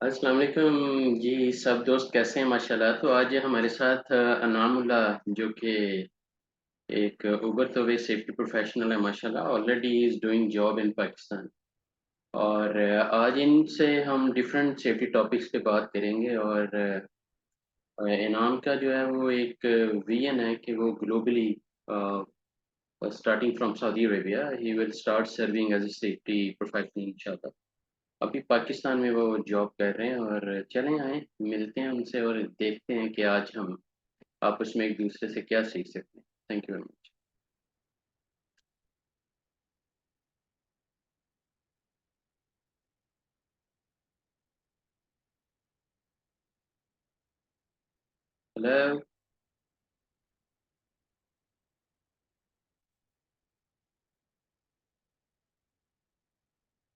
अस्सलाम वालेकुम जी। सब दोस्त कैसे हैं? माशाल्लाह। तो आज हमारे साथ अनामुल्लाह जो कि एक उभरते हुए सेफ्टी प्रोफेशनल है माशाल्लाह। Already he is doing job in Pakistan. और आज इनसे हम डिफरेंट सेफ्टी टॉपिक्स पे बात करेंगे। और इनाम का जो है वो एक विजन है कि वो globally starting from Saudi Arabia he will start serving as a safety professional इंशाल्लाह। अभी पाकिस्तान में वो जॉब कर रहे हैं। और चलें आएँ मिलते हैं उनसे और देखते हैं कि आज हम आपस में एक-दूसरे से क्या सीख सकते हैं। Thank you very much. Hello,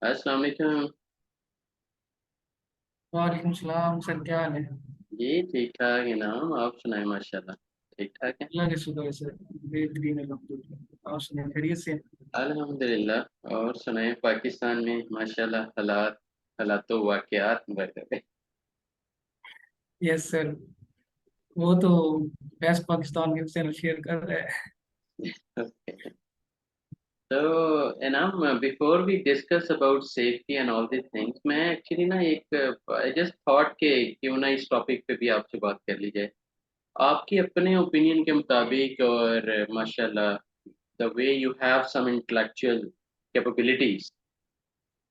अस्सलाम वालेकुम। वालेकुम सलाम सर, क्या हाल है? जी, ठीक-ठाक इनाम, आप सुनाएँ माशाल्लाह, ठीक-ठाक हैं? अल्लाह के शुक्र है सर। बेहतरीन अल्हम्दुलिल्लाह। आप सुनाए, खैरियत से हैं? अल्हम्दुलिल्लाह। और सुनाएँ पाकिस्तान में माशाल्लाह हालात वाक़यात बढ़ रहे यस सर। वो तो बेस्ट पाकिस्तान के चैनल शेयर कर रहा है। हैं। So, Enam, before we discuss about safety and all these things, मैं एक्चुअली ना एक आई जस्ट थॉट के क्यों ना इस टॉपिक पे भी आपसे बात कर ली जाए। आपकी अपने ओपिनियन के मुताबिक और माशाल्लाह the way you have some intellectual capabilities,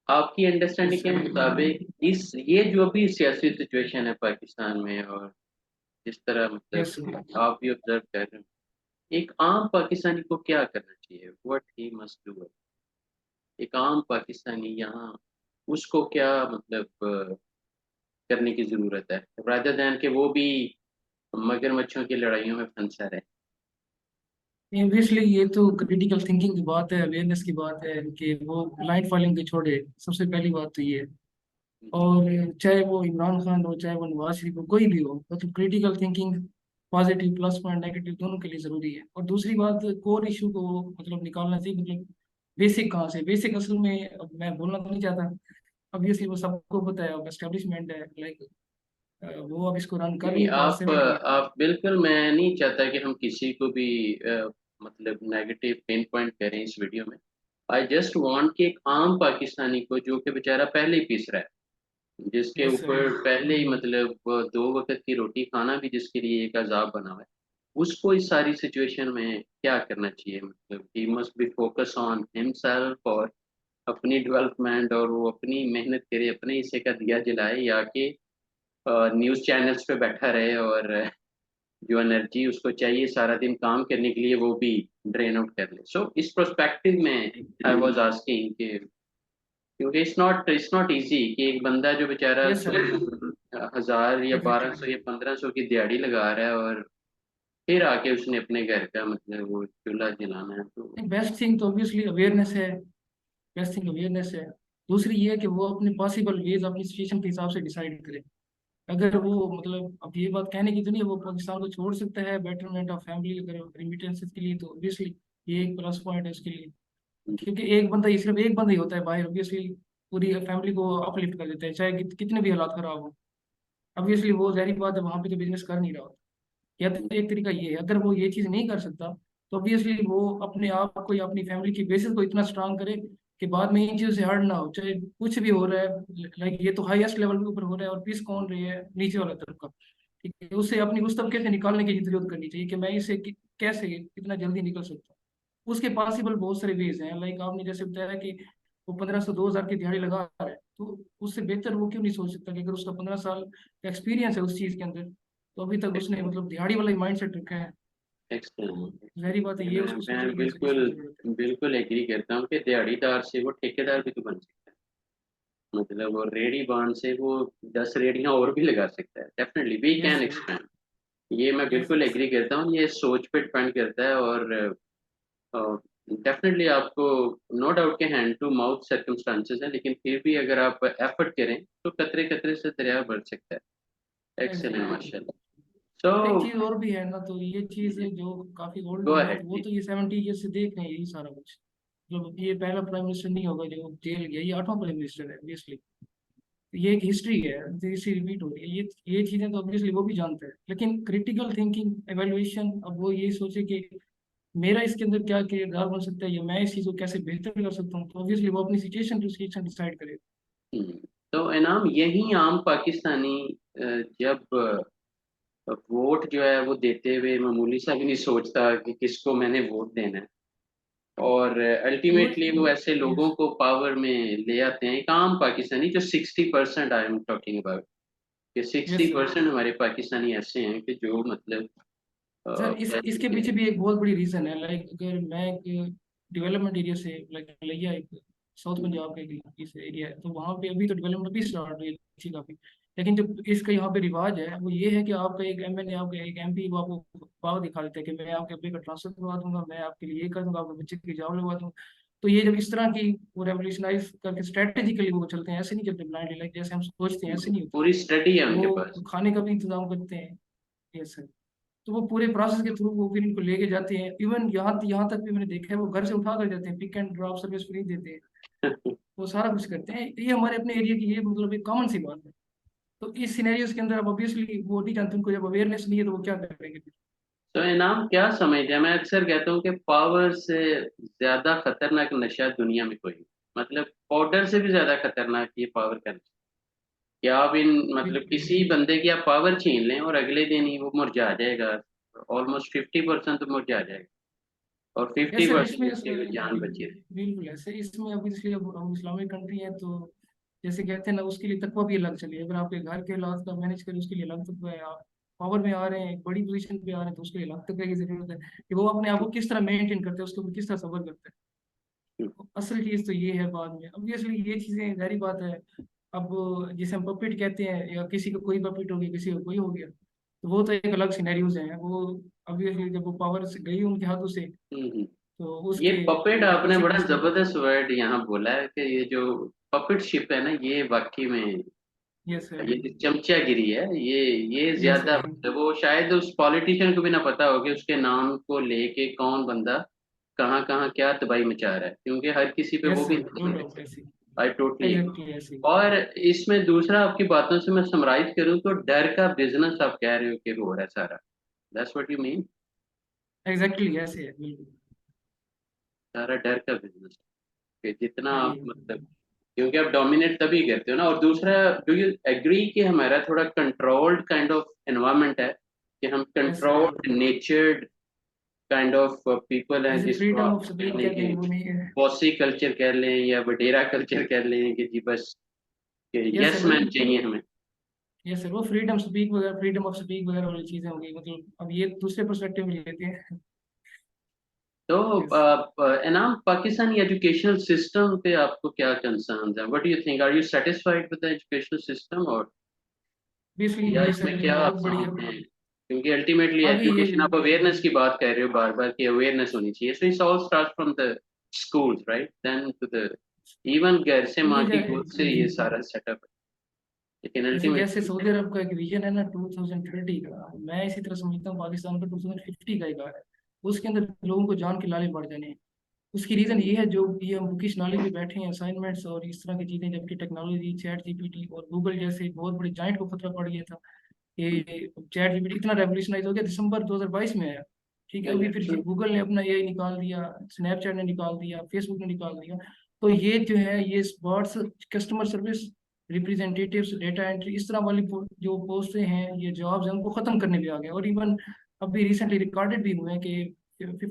आपकी अंडरस्टैंडिंग यस के सर। मुताबिक इस ये जो भी सियासी सिचुएशन है पाकिस्तान में और जिस तरह यस सर। मतलब आप भी ऑब्जर्व कर रहे हो, एक आम पाकिस्तानी को क्या करना चाहिए? What he must do? एक आम पाकिस्तानी यहाँ उसको क्या मतलब करने की ज़रूरत है रादर दैन कि वो भी मगरमच्छों की लड़ाइयों में फंसा रहे। ऑब्वियसली ये तो क्रिटिकल थिंकिंग की बात है, अवेयरनेस की बात है कि वो ब्लाइंड फॉलोइंग के छोड़े। सबसे पहली बात तो ये है। और चाहे वो इमरान खान हो, चाहे वो नवाज शरीफ हो, कोई भी हो, मतलब critical thinking positive plus point negative दोनों के लिए जरूरी है। और दूसरी बात, कोर इशू को मतलब निकालना चाहिए। मतलब बेसिक कहाँ से, बेसिक असल में अब मैं बोलना तो नहीं चाहता। ऑब्वियसली वो सबको पता है, अब एस्टेब्लिशमेंट है लाइक, वो अब इसको रन कर नहीं, रही है पास्ट आप 70 ईयर। आप बिल्कुल, मैं नहीं चाहता कि हम किसी को भी मतलब नेगेटिव पिन पॉइंट करें इस वीडियो में। आई जस्ट वांट कि एक आम पाकिस्तानी को जो कि बेचारा पहले ही पिस रहा है, जिसके यस सर। ऊपर पहले ही मतलब 2 वक़्त की रोटी खाना भी जिसके लिए एक अज़ाब बना हुआ है, उसको इस सारी सिचुएशन में क्या करना चाहिए? मतलब he must be focus on himself और अपनी डेवलपमेंट, और वो अपनी मेहनत करे, अपने हिस्से का दिया जलाए, या कि न्यूज़ चैनल्स पे बैठा रहे और जो एनर्जी उसको चाहिए सारा दिन काम करने के लिए वो भी ड्रेन आउट कर ले। सो इस पर्सपेक्टिव में आई वाज़ आस्किंग कि क्योंकि इट्स नॉट ईज़ी कि एक बंदा जो बेचारा यस सर। 1000 या एग्जैक्टली। 1200 या 1500 की दिहाड़ी लगा रहा है और फिर आके उसने अपने घर का मतलब वो चूल्हा जलाना है, तो बेस्ट थिंग तो ऑब्वियसली अवेयरनेस है। बेस्ट थिंग अवेयरनेस है। दूसरी ये है कि वो अपने पॉसिबल वेज अपनी सिचुएशन के हिसाब से डिसाइड करे। अगर वो मतलब, अब ये बात कहने की तो नहीं है, वो पाकिस्तान को छोड़ सकता है बेटरमेंट ऑफ फैमिली अगर रिमिटेंसेस के लिए, तो ऑब्वियसली ये एक प्लस पॉइंट है उसके लिए। क्योंकि एक बंदा ही, सिर्फ एक बंदा ही होता है बाहर, ऑब्वियसली पूरी फैमिली को अपलिफ्ट कर देता है, चाहे कितने भी हालात खराब हो। ऑब्वियसली वो जाहिर बात है वहां पे तो बिजनेस कर नहीं रहा होता। या तो एक तरीका ये है, अगर वो ये चीज नहीं कर सकता तो ऑब्वियसली वो अपने आप को या अपनी फैमिली की बेसिस को इतना स्ट्रांग करे कि बाद में इन चीजों से हर्ट ना हो, चाहे कुछ भी हो रहा है। लाइक ये तो हाईएस्ट लेवल के ऊपर हो रहा है और पीस कौन रही है नीचे वाला तबका। ठीक है, उससे अपनी उस तबके से निकालने की जरूरत करनी चाहिए कि मैं इससे कैसे कितना जल्दी निकल सकता हूँ। उसके पॉसिबल बहुत सारे वेज हैं। लाइक आपने जैसे बताया कि वो 1500 2000 की दिहाड़ी लगा रहा है, तो उससे बेहतर वो क्यों नहीं सोच सकता कि अगर उसका 15 साल का एक्सपीरियंस है उस चीज के अंदर, तो अभी तक उसने मतलब दिहाड़ी वाला ही माइंड सेट रखा है, तो एक्सटेंड जाहिर बात है ये मैं उसको मैं सोचने की बिल्कुल की जरूरत है। बिल्कुल एग्री करता हूँ कि दिहाड़ीदार से वो ठेकेदार भी तो बन सकता है। मतलब वो रेहड़ी बांध से वो 10 रेहड़ियाँ और भी लगा सकता है। Definitely we yes can sir. Expand. ये मैं यस बिल्कुल यस। एग्री करता हूँ, ये सोच पे डिपेंड करता है। और डेफिनेटली आपको नो डाउट के हैंड टू माउथ सर्कमस्टांसेस है, लेकिन फिर भी अगर आप एफर्ट करें तो कतरे कतरे से दरिया बढ़ सकता है। Excellent exactly. माशाल्लाह। सो और एक चीज और भी है ना, तो ये चीज है जो काफी ओल्ड गो है, अहेड तो वो जी। तो ये 70 ईयर से देख रहे हैं यही सारा कुछ। मतलब ये पहला प्राइम मिनिस्टर नहीं होगा जो जेल गया, ये 8वां प्राइम मिनिस्टर है ऑब्वियसली। ये एक हिस्ट्री है, हिस्ट्री रिपीट हो रही है, ये चीजें तो ऑब्वियसली वो भी जानते हैं, लेकिन क्रिटिकल थिंकिंग, एवेल्युएशन, अब वो ये सोचे कि मेरा इसके अंदर क्या किरदार बन सकता है या मैं इस चीज को कैसे बेहतर कर सकता हूँ, तो ऑब्वियसली वो अपनी सिचुएशन टू सिचुएशन डिसाइड करेगा। हम्म। तो इनाम यही आम पाकिस्तानी जब वोट जो है वो देते हुए मामूली सा भी नहीं सोचता कि किसको मैंने वोट देना है, और अल्टीमेटली वो ऐसे लोगों यस को पावर में ले आते हैं। एक आम पाकिस्तानी जो 60% आई एम टॉकिंग अबाउट, कि यस सिक्सटी सर। परसेंट हमारे पाकिस्तानी ऐसे हैं कि जो मतलब सर इस क्या इसके कहते पीछे हैं। भी एक बहुत बड़ी रीजन है, लाइक अगर मैं एक डेवलपमेंट एरिया से, लाइक लिया एक साउथ पंजाब का एक इस एरिया है, तो वहाँ पे अभी तो डेवलपमेंट अभी स्टार्ट हुई है अच्छी काफी, लेकिन जो इसका यहाँ पे रिवाज है वो ये है कि आपका एक एमएनए, आपका एक एमपी वो आपको पावर दिखा देते हैं कि मैं आपके अब्बे का ट्रांसफर करवा दूंगा, मैं आपके लिए ये कर दूंगा, आपके बच्चे की जॉब लगवा दूंगा। तो ये जब इस तरह की वो रेवोल्यूशनाइज करके स्ट्रेटेजिकली वो चलते हैं, ऐसे नहीं चलते ब्लाइंडली, लाइक जैसे हम सोचते हैं ऐसे नहीं होता। पूरी स्टडी है उनके पास। वो खाने का भी इंतजाम करते हैं। Yes sir. तो वो पूरे प्रोसेस के थ्रू वो फिर इनको लेके जाते हैं, इवन यहाँ यहाँ तक भी मैंने देखा है वो घर से उठा कर जाते हैं, pick and drop service free देते हैं, वो सारा कुछ करते हैं। ये हमारे अपने एरिया की ये मतलब एक कॉमन सी बात है। तो इस सिनेरियोस के अंदर अब ऑब्वियसली वो नहीं जानते, उनको जब अवेयरनेस नहीं है तो वो क्या करेंगे फिर। तो इनाम क्या समझते हैं, मैं अक्सर कहता हूँ कि पावर से ज्यादा खतरनाक नशा दुनिया में कोई नहीं। मतलब पाउडर से भी ज्यादा खतरनाक ये पावर का नशा। कि आप इन मतलब बिल्कुल किसी बंदे की आप पावर छीन लें और अगले दिन ही वो मुरझा जाएगा। ऑलमोस्ट 50% तो मुरझा जाएगा, और यस फिफ्टी सर। परसेंट उसकी जान बची रहे। बिल्कुल ऐसे इसमें अब इसलिए अब हम इस्लामिक कंट्री है तो जैसे कहते हैं ना, उसके लिए तकवा भी अलग चाहिए। अगर आपके घर के हालात का मैनेज करें उसके लिए अलग तकवा है, आप पावर में आ रहे हैं, एक बड़ी पोजीशन पे आ रहे हैं, तो उसके लिए अलग तकवा की जरूरत है कि वो अपने आप को किस तरह मेंटेन करते हैं, उसके ऊपर किस तरह सबर करते हैं। तो असल चीज तो ये है, बाद में ऑब्वियसली ये चीजें जारी बात है। अब जिसे हम पपिट कहते हैं, या किसी का कोई पपिट हो गया, किसी का कोई हो गया, तो वो तो एक अलग सिनेरियोज है वो। ऑब्वियसली जब वो पावर से गई उनके हाथों से, हम्म। तो ये उसके पपेट वो आपने बड़ा कॉन्सिक्वेंस। जबरदस्त वर्ड यहाँ बोला है कि ये जो पपेट शिप है ना, ये वाकई में यस सर। ये जो चमचागिरी है, ये यस ज्यादा सर। मतलब वो शायद उस पॉलिटिशियन को भी ना पता हो कि उसके नाम को लेके कौन बंदा कहाँ कहाँ क्या तबाही मचा रहा है, क्योंकि हर किसी पे वो यस भी सर, नो ध्यान डाउट देते हैं। ऐसी। I totally agree. एग्जैक्टली ऐसी। और इसमें दूसरा आपकी बातों से मैं समराइज करूँ तो डर का बिजनेस आप कह रहे हो कि हो रहा है सारा। That's what you mean. Exactly ऐसे है बिल्कुल। सारा डर का बिजनेस, कि जितना हाँ आप जी। मतलब, क्योंकि आप डोमिनेट तभी करते हो ना। और दूसरा, डू यू एग्री कि हमारा थोड़ा कंट्रोल्ड काइंड ऑफ एनवायरनमेंट है, कि हम yes sir. Controlled नेचर्ड kind of people हैं, जिसे जिसको फ्रीडम आप ऑफ स्पीच कहने कहते की हैं वो नहीं है। बॉसी कल्चर कह लें या वडेरा कल्चर कह लें, कि जी बस कि यस यस सर। मैन चाहिए हमें। यस सर, वो फ्रीडम स्पीक वगैरह, फ्रीडम ऑफ स्पीक वगैरह वाली चीजें हो गई, मतलब अब ये दूसरे पर्सपेक्टिव में लेते हैं। तो yes. Enam, Pakistani educational system पे आपको क्या कंसर्न है? What do you think, are you satisfied with the educational system, और बेसिकली या ये इसमें सर क्या आप बहुत बड़ी समझते हैं? क्योंकि अल्टीमेटली आगे ये। एजुकेशन, आप अवेयरनेस की बात कर रहे हो बार बार कि अवेयरनेस होनी चाहिए, so it's all start from the schools right, then to the even घर से ये माँ की गोद से ये सारा सेटअप है, लेकिन जैसे अल्टीमेटली। सऊदी अरब का एक विजन है ना 2030 का, मैं इसी तरह समझता हूँ पाकिस्तान का 2050 का एक है। उसके अंदर लोगों को जान के लाले पड़ जाने हैं। उसकी रीजन ये है, जो ये हम बुकिश नॉलेज पे बैठे हैं, असाइनमेंट्स और इस तरह की चीजें, जबकि टेक्नोलॉजी चैट जीपीटी और गूगल जैसे बहुत बड़े जाइंट को खतरा पड़ गया था। ये चैट जीपीटी इतना रेवोल्यूशनाइज हो गया, दिसंबर 2022 में आया। ठीक है, अभी फिर गूगल ने अपना एआई निकाल दिया, स्नैपचैट ने निकाल दिया, फेसबुक ने निकाल दिया। तो ये जो है ये bots, customer service representatives, data entry, इस तरह वाली जो पोस्टें हैं, ये जॉब्स हैं, उनको खत्म करने भी आ गया। और इवन अभी रिसेंटली रिकॉर्डेड भी हुए हैं कि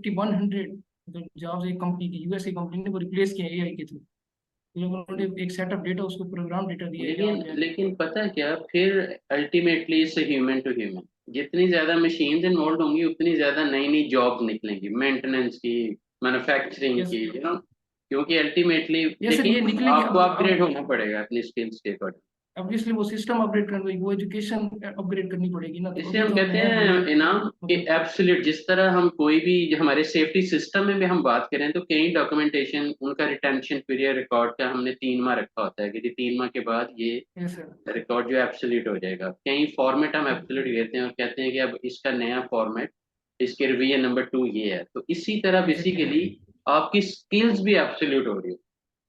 5100 जॉब्स एक कंपनी की, यूएसए कंपनी ने वो रिप्लेस किया एआई के थ्रू। उन्होंने एक सेट ऑफ डेटा, उसको प्रोग्राम डेटा दिया है लेकिन जहाँ पे। लेकिन पता है क्या, फिर अल्टीमेटली इससे ह्यूमन टू ह्यूमन, जितनी ज्यादा मशीन्स इन्वॉल्व होंगी उतनी ज्यादा नई नई जॉब निकलेंगी, मेंटेनेंस की, मैन्युफैक्चरिंग यस। की, क्योंकि अल्टीमेटली, यस सर, ये लेकिन निकलेगी आपको अपग्रेड होना पड़ेगा अपनी स्किल्स के अकॉर्डिंग। ऑब्वियसली वो सिस्टम अपडेट करना पड़ेगी, वो एजुकेशन अपग्रेड करनी पड़ेगी ना, तो इसे अभी हम तो हम कहते हैं हैं बड़े इनाम, कि मतलब। एब्सोल्यूट, जिस तरह हम कोई भी हमारे सेफ्टी सिस्टम में भी हम बात करें तो कई डॉक्यूमेंटेशन उनका रिटेंशन पीरियड रिकॉर्ड का हमने 3 माह रखा होता है, कि जी 3 माह के बाद ये यस सर। रिकॉर्ड जो एब्सोल्यूट हो जाएगा। कई फॉर्मेट हम एब्सोल्यूट कहते हैं और कहते हैं कि अब इसका नया फॉर्मेट, इसके रिवीजन नंबर 2 ये है, तो इसी तरह एग्जैक्टली। बेसिकली आपकी स्किल्स भी एब्सोल्यूट हो रही है।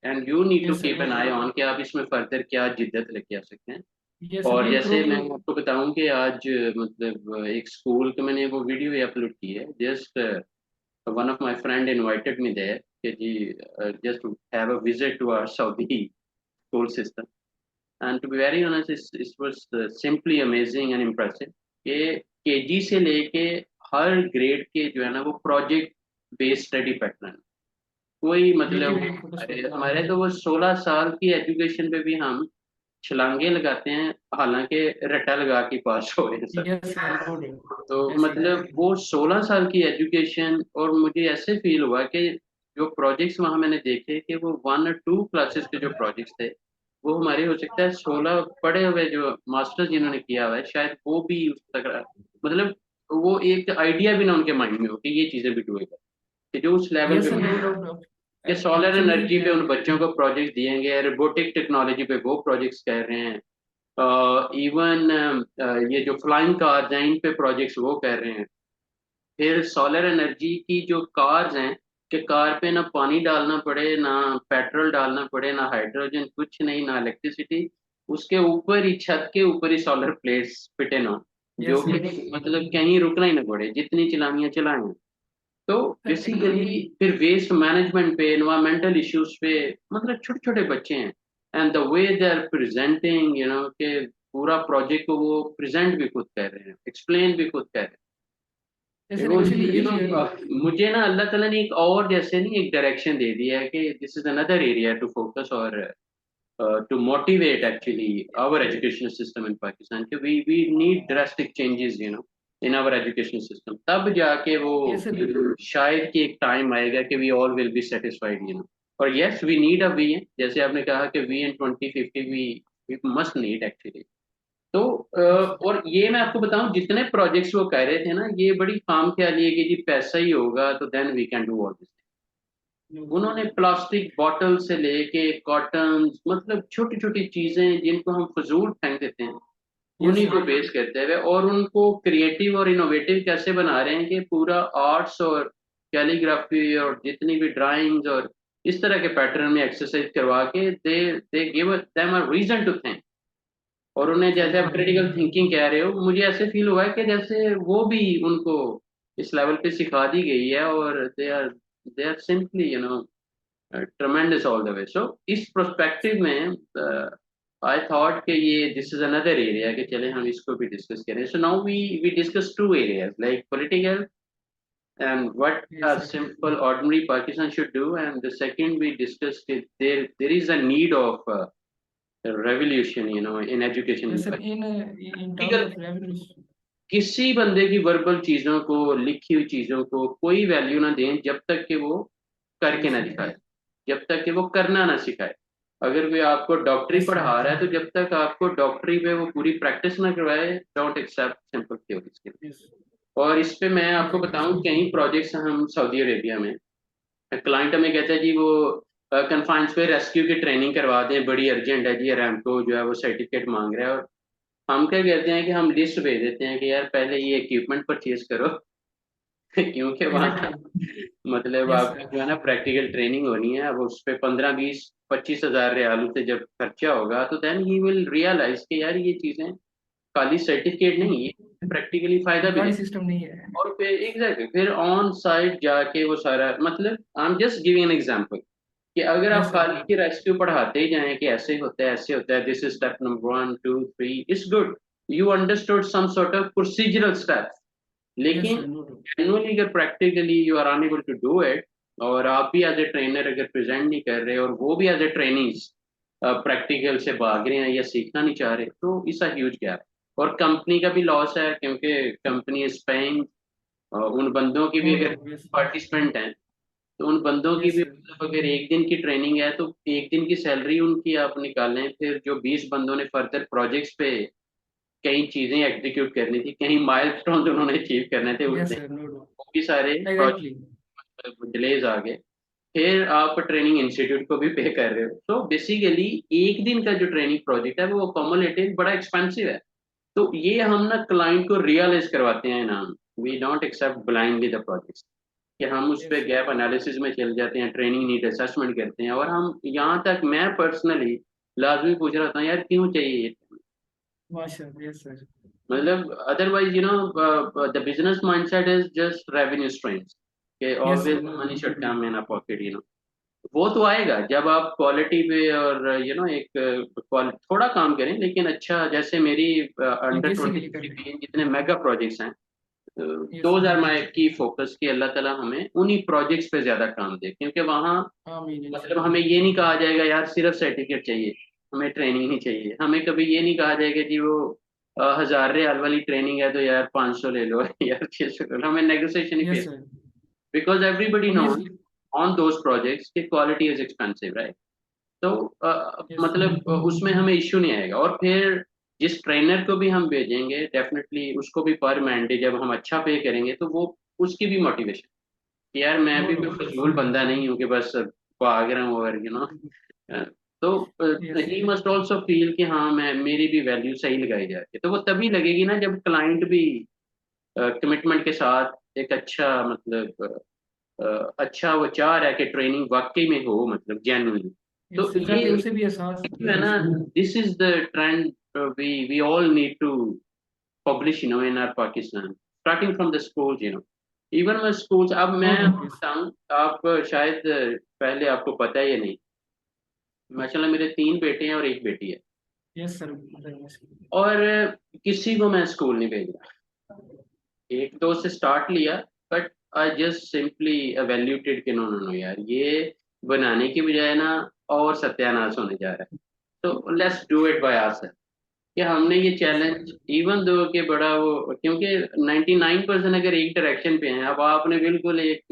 And you need to yes sir, keep no an I doubt. On कि आप इसमें फर्दर क्या जिद्दत लेके आ सकते हैं। यस सर, और ये जैसे मैं प्रॉब्लम। आपको बताऊं कि आज मतलब एक स्कूल के मैंने वो वीडियो ही अपलोड की है, just one of my friend invited me there कि जी just have a visit to our Saudi school system, and to be very honest it was simply amazing and impressive कि KG से लेके हर grade के जो है ना वो प्रोजेक्ट बेस्ड स्टडी पैटर्न, कोई मतलब क्रिएटिविटी फोकस हमारे करते हैं। हमारे तो वो 16 साल की एजुकेशन पे भी हम छलांगे लगाते हैं, हालांकि रट्टा लगा के पास हो रहे हैं सर। यस सर, नो तो डाउट, ऐसे ही मतलब वो 16 साल की एजुकेशन, और मुझे ऐसे फील हुआ कि जो प्रोजेक्ट्स वहां मैंने देखे कि वो 1 और 2 क्लासेस के जो प्रोजेक्ट्स थे, वो हमारे हो सकता है 16 पढ़े हुए जो मास्टर्स जिन्होंने किया हुआ है शायद वो भी उस तक, मतलब वो एक आइडिया भी ना उनके माइंड में हो कि ये चीजें भी डूएगा, कि जो उस लेवल यस पे सर, नो बने, डाउट। कि सोलर एक्चुअली एनर्जी क्या पे है। उन बच्चों को प्रोजेक्ट दिएंगे, रोबोटिक टेक्नोलॉजी पे वो प्रोजेक्ट्स कर रहे हैं, इवन ये जो फ्लाइंग कार्स हैं इन पे प्रोजेक्ट्स वो कर रहे हैं। फिर सोलर एनर्जी की जो कार्स हैं कि कार पे ना पानी डालना पड़े, ना पेट्रोल डालना पड़े, ना हाइड्रोजन, कुछ नहीं, ना इलेक्ट्रिसिटी, उसके ऊपर ही छत के ऊपर ही सोलर प्लेट्स फिटेन हो, जो यस कि सर। मतलब कहीं रुकना ही ना पड़े, जितनी चलानियां चलाएं। तो सर ये। बेसिकली फिर वेस्ट मैनेजमेंट पे, एनवायरमेंटल इश्यूज पे, मतलब छोटे छोटे बच्चे हैं, and the way they are presenting you know कि पूरा प्रोजेक्ट को वो प्रेजेंट भी खुद कर रहे हैं, एक्सप्लेन भी खुद कर रहे यस हैं। सर, वो एक्चुअली ये जो है ना। मुझे ना अल्लाह ताला ने एक और जैसे नहीं एक डायरेक्शन दे दिया है कि this is another area to focus, और to motivate actually our educational system in Pakistan कि we need drastic changes you know in our education system, तब जाके वो यस सर। शायद कि एक टाइम आएगा कि we all will be satisfied you know। और yes we need a vision, जैसे आपने कहा कि vision 2050 we must need actually। तो और ये मैं आपको बताऊं जितने प्रोजेक्ट्स वो कह रहे थे ना, ये बड़ी काम ख्याली है कि जी पैसा ही होगा तो then we can do all this. उन्होंने प्लास्टिक बॉटल से लेके कॉटन, मतलब छोटी छोटी चीजें जिनको हम फजूल फेंक देते हैं, यस उन्हीं को सर। बेस करते हुए और उनको क्रिएटिव और इनोवेटिव कैसे बना रहे हैं कि पूरा आर्ट्स और कैलीग्राफी और जितनी भी ड्राइंग्स और इस तरह के पैटर्न में एक्सरसाइज करवा के दे give them a reason to think. और उन्हें जैसे आप क्रिटिकल थिंकिंग कह रहे हो, मुझे ऐसे फील हुआ है कि जैसे वो भी उनको इस लेवल पे सिखा दी गई है, और they are simply you know tremendous all the way। So इस प्रोस्पेक्टिव में आई थॉट कि ये दिस इज अनदर एरिया कि चले हम इसको भी डिस्कस करें। So now we discuss two areas like political and what yes a sir. simple ordinary Pakistan should do, and the second we discussed it, there is a need of a revolution you know in education in yes sir, Pakistan। In terms Practical of revolution. किसी बंदे की verbal चीजों को, लिखी हुई चीजों को कोई वैल्यू ना दें जब तक कि वो करके यस ना सर। दिखाए, जब तक कि वो करना ना सिखाए। अगर कोई आपको डॉक्टरी यस सर। पढ़ा रहा है तो जब तक आपको डॉक्टरी पे वो पूरी प्रैक्टिस ना करवाए, डोंट एक्सेप्ट सिंपल थ्योरीज के। यस। और इस पे मैं आपको एग्जैक्टली बताऊं सर। कई प्रोजेक्ट्स हम सऊदी अरेबिया में, क्लाइंट हमें कहता है जी वो कन्फाइंस पे रेस्क्यू की ट्रेनिंग करवा दें, बड़ी अर्जेंट है जी, अरामको जो है वो सर्टिफिकेट मांग रहा है। और हम क्या कहते हैं कि हम लिस्ट भेज देते हैं कि यार पहले ये इक्विपमेंट परचेज करो क्योंकि वहाँ एग्जैक्टली। मतलब यस आपकी सर। जो है ना प्रैक्टिकल ट्रेनिंग होनी है, अब उस पे 15 20 25 हज़ार रियालों से जब खर्चा होगा तो देन ही विल रियलाइज कि यार ये चीजें खाली सर्टिफिकेट नहीं, ये प्रैक्टिकली फायदा भी गाड़ी दे। सिस्टम नहीं है। और फिर एग्जैक्टली फिर ऑन साइट जाके वो सारा, मतलब I am just giving an example कि अगर आप यस सर। खाली की रेस्क्यू पढ़ाते ही जाएं कि ऐसे होता है ऐसे होता है, this is step number 1 2 3, it's good, you understood some sort of procedural step. Yes लेकिन सर, नो डाउट। जेनुअली अगर practically you are unable to do it, और आप भी एज ए ट्रेनर अगर प्रेजेंट नहीं कर रहे और वो भी एज ए ट्रेनिंग्स प्रैक्टिकल से भाग रहे हैं या सीखना नहीं चाह रहे, तो इस ह्यूज गैप। और कंपनी का भी लॉस है क्योंकि कंपनी इज पेइंग उन बंदों की नो भी, अगर डाउट। यस। पार्टिसिपेंट हैं तो उन बंदों की यस भी, सर। मतलब अगर एक दिन की ट्रेनिंग है तो एक दिन की सैलरी उनकी आप निकालें, फिर जो 20 बंदों ने फर्दर प्रोजेक्ट्स पे कई चीजें एग्जीक्यूट करनी थी, कहीं माइलस्टोन उन्होंने अचीव करने थे उस यस दिन, सर, नो डाउट। वो भी सारे एग्जैक्टली। प्रोजेक्ट डिलेज आ गए। फिर आप ट्रेनिंग इंस्टीट्यूट को भी पे कर रहे हो, तो बेसिकली एक दिन का जो ट्रेनिंग प्रोजेक्ट है वो अकोमोलेटिव बड़ा एक्सपेंसिव है। तो ये हम ना क्लाइंट को रियलाइज करवाते हैं ना, we don't accept blindly the project. कि हम उस पे यस गैप एनालिसिस में चल जाते हैं, ट्रेनिंग नीड असेसमेंट करते हैं, और हम यहाँ तक मैं पर्सनली लाजमी पूछ रहा था यार क्यों चाहिए ये? माशाल्लाह, यस सर। मतलब otherwise the business mindset is just revenue streams कि yes always sir. Money should come in a pocket, वो तो आएगा जब आप क्वालिटी पे और एक थोड़ा काम करें लेकिन अच्छा, जैसे मेरी अंडर लेगेसी के ट्वेंटी लिए कर रहे हैं। जितने मेगा प्रोजेक्ट्स हैं, yes those sir. Are my key focus कि अल्लाह ताला हमें उन्हीं प्रोजेक्ट्स पे ज्यादा काम दे, क्योंकि वहाँ आमीन मतलब इंशाल्लाह। हमें ये नहीं कहा जाएगा यार सिर्फ सर्टिफिकेट चाहिए, हमें ट्रेनिंग नहीं चाहिए, हमें कभी ये नहीं कहा जाएगा जी वो 1000 रियाल वाली ट्रेनिंग है तो यार 500 ले लो यार 600 ले लो, हमें नेगोशिएशन ही yes face, sir. Because everybody knows obviously. On those projects कि क्वालिटी इज एक्सपेंसिव, राइट? तो यस सर। मतलब उसमें हमें इश्यू नहीं आएगा, और फिर जिस ट्रेनर को भी हम भेजेंगे डेफिनेटली उसको भी पर मंडे जब हम अच्छा पे करेंगे तो वो उसकी भी मोटिवेशन कि यार मैं नो भी कोई डाउट, यस फजूल बंदा नहीं हूँ कि बस भाग रहा हूँ, और तो yes he sir. Must also feel कि हाँ मैं मेरी भी वैल्यू सही लगाई जा रही है, तो वो तभी लगेगी ना जब क्लाइंट भी कमिटमेंट के साथ एक अच्छा मतलब अच्छा वो चाह रहा है कि ट्रेनिंग वाकई में हो, मतलब जेन्युइनली। यस तो सर, ये ताकि उसे भी एहसास हो। जो है ना, this is the trend we all need to publish in our Pakistan, starting from the schools, even मैं स्कूल्स, अब नो मैं डाउट, यस। बताऊं, आप शायद पहले आपको पता है या नहीं, माशाल्लाह मेरे 3 बेटे हैं और 1 बेटी है, यस सर, बताइए सर। और किसी को मैं स्कूल नहीं भेज रहा, एक दो से स्टार्ट लिया, but I just simply evaluated कि नो नो नो यार ये बनाने की बजाय ना और सत्यानाश होने जा रहा है, तो let's do it by ourself, कि हमने ये यस चैलेंज इवन दो कि बड़ा वो, क्योंकि 99% अगर एक डायरेक्शन पे हैं, अब आपने बिल्कुल एक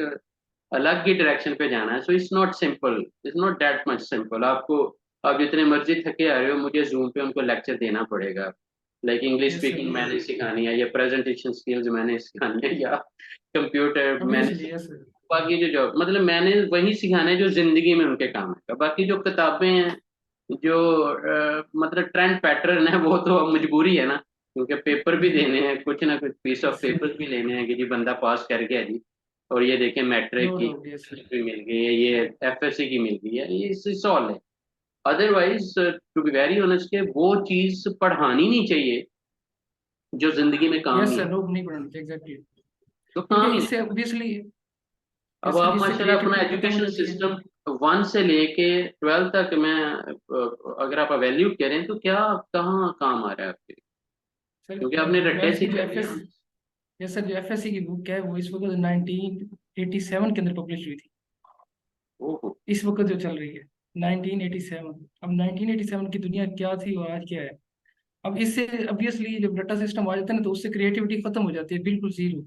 अलग ही डायरेक्शन पे जाना है, so it's not simple, it's not that much simple. आपको आप जितने मर्जी थके आ रहे हो, मुझे जूम पे उनको लेक्चर देना पड़ेगा, like English yes sir. Speaking मैंने सिखानी है, या प्रेजेंटेशन स्किल्स मैंने सिखानी है, या कंप्यूटर मैंने ऑब्वियसली, यस सर। बाकी जो जॉब मतलब मैंने वही सिखाना है जो जिंदगी में उनके काम है, बाकी जो किताबें हैं, जो मतलब ट्रेंड पैटर्न है, वो तो अब मजबूरी है ना, क्योंकि पेपर भी देने हैं, कुछ ना कुछ piece of yes sir. Paper भी लेने हैं कि जी बंदा पास कर गया जी, और ये देखें मैट्रिक नो की डाउट, यस सर। भी मिल गई है, ये एफएससी की मिल गई है, ये इस ऑल है। Otherwise to be very honest के वो चीज पढ़ानी नहीं चाहिए जो जिंदगी में काम यस नहीं सर, है, लोग नहीं पढ़ना चाहिए, एग्जैक्टली। तो क्योंकि काम ही इससे नहीं। ऑब्वियसली, अब यस सर, आप इससे माशाल्लाह अपना क्रिएटिविटी खत्म हो एजुकेशन जाती है। सिस्टम 1 से लेके 12 तक में अगर आप एवेल्यूट करें तो क्या कहाँ काम आ रहा है आपके, सर, क्योंकि आपने रट्टे 12th से की जो कर एफ लिया एस ना। यस सर, जो एफएससी की बुक है वो इस वक्त 1987 के अंदर पब्लिश हुई थी। ओहो। इस वक्त जो चल रही है 1987। अब 1987 की दुनिया क्या थी और आज क्या है। अब इससे ऑब्वियसली जब डाटा सिस्टम आ जाता है ना, तो उससे क्रिएटिविटी खत्म हो जाती है, बिल्कुल जीरो।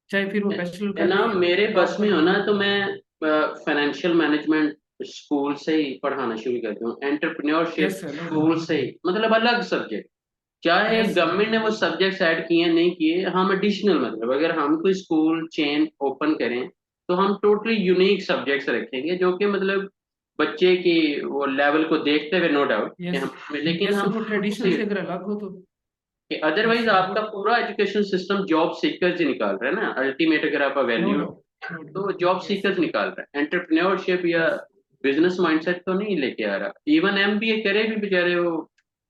चाहे फिर वो बैचलर है कर ना, ले, मेरे बस में हो मास्टर। ना तो मैं फाइनेंशियल मैनेजमेंट स्कूल से ही पढ़ाना शुरू कर दूं, entrepreneurship yes sir, no school doubt. से ही, मतलब अलग सब्जेक्ट, चाहे यस सर। गवर्नमेंट ने वो सब्जेक्ट्स ऐड किए हैं नहीं किए, हम एडिशनल, मतलब अगर हम कोई स्कूल चेन ओपन करें तो हम टोटली यूनिक सब्जेक्ट्स रखेंगे जो कि मतलब बच्चे की वो लेवल को देखते हुए, नो डाउट कि यस। हम, लेकिन यस सर, हम वो ट्रेडिशनल से अगर अलग हो तो। कि यस अदरवाइज सर, वो। आपका पूरा एजुकेशन सिस्टम जॉब सीकर्स ही निकाल रहा है ना, अल्टीमेट अगर आप नो वैल्यू डाउट, नो तो job doubt, yes seekers sir. निकाल रहा है, एंटरप्रेन्योरशिप या यस। बिजनेस माइंडसेट तो नहीं लेके आ रहा, इवन एमबीए करे भी बेचारे वो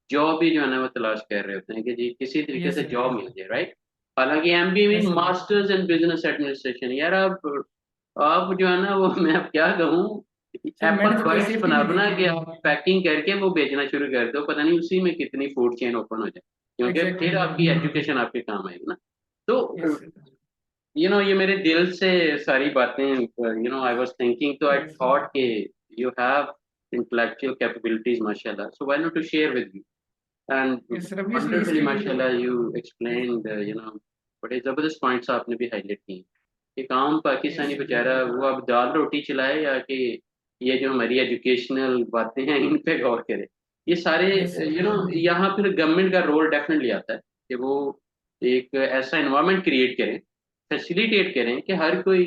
जॉब ही जो है ना वो तलाश कर रहे होते हैं कि जी किसी तरीके यस से सर। जॉब मिल जाए, राइट? हालांकि MBA mean yes sir. Masters in business administration, यार आप जो है ना वो मैं अब क्या कहूँ, सर, मैंने एप्पल तो कई बाइट्स सेफ्टी बना भी बना देखी के है। आप पैकिंग करके वो बेचना शुरू कर दो, पता नहीं उसी में कितनी फूड चेन ओपन हो जाए, क्योंकि एग्जैक्टली। फिर आपकी एजुकेशन आपके काम आएगी ना। तो यस सर। ये मेरे दिल से सारी बातें, आई वाज थिंकिंग, तो आई यस सर। थॉट कि you have intellectual capabilities mashallah, so why not to share with me, and yes sir, obviously wonderfully इसके लिए तो। mashallah you यस explained, बड़े जबरदस्त पॉइंट्स आपने भी हाईलाइट किए कि काम यस पाकिस्तानी सर। बेचारा वो अब दाल रोटी चलाए या कि ये जो हमारी एजुकेशनल बातें हैं इन पे गौर करे, ये सारे यस सर। यहाँ फिर गवर्नमेंट का रोल डेफिनेटली आता है कि वो एक ऐसा एनवायरनमेंट क्रिएट करें, फैसिलिटेट करें कि हर कोई